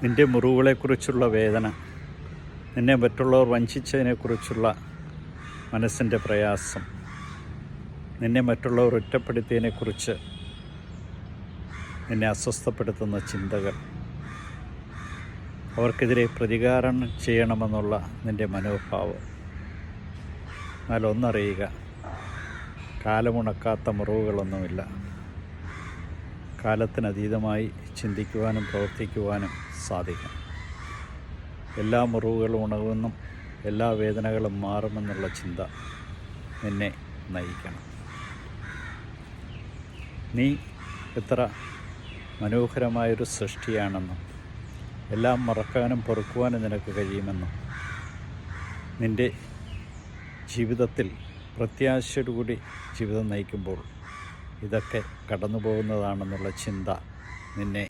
നിൻ്റെ മുറിവുകളെക്കുറിച്ചുള്ള വേദന, നിന്നെ മറ്റുള്ളവർ വഞ്ചിച്ചതിനെക്കുറിച്ചുള്ള മനസ്സിൻ്റെ പ്രയാസം, നിന്നെ മറ്റുള്ളവർ ഒറ്റപ്പെടുത്തിയതിനെക്കുറിച്ച് നിന്നെ അസ്വസ്ഥപ്പെടുത്തുന്ന ചിന്തകൾ, അവർക്കെതിരെ പ്രതികാരം ചെയ്യണമെന്നുള്ള നിൻ്റെ മനോഭാവം. എന്നാൽ ഒന്നറിയുക, കാലമുണക്കാത്ത മുറിവുകളൊന്നുമില്ല. കാലത്തിനതീതമായി ചിന്തിക്കുവാനും പ്രവർത്തിക്കുവാനും സാധിക്കും. എല്ലാ മുറിവുകളും ഉണങ്ങുമെന്നും എല്ലാ വേദനകളും മാറുമെന്നുള്ള ചിന്ത നിന്നെ നയിക്കണം. നീ എത്ര മനോഹരമായൊരു സൃഷ്ടിയാണെന്നും എല്ലാം മറക്കാനും പൊറുക്കുവാനും നിനക്ക് കഴിയുമെന്നും നിൻ്റെ ജീവിതത്തിൽ പ്രത്യാശയോടുകൂടി ജീവിതം നയിക്കുമ്പോൾ ഇതൊക്കെ കടന്നു പോകുന്നതാണെന്നുള്ള ചിന്ത നിന്നെ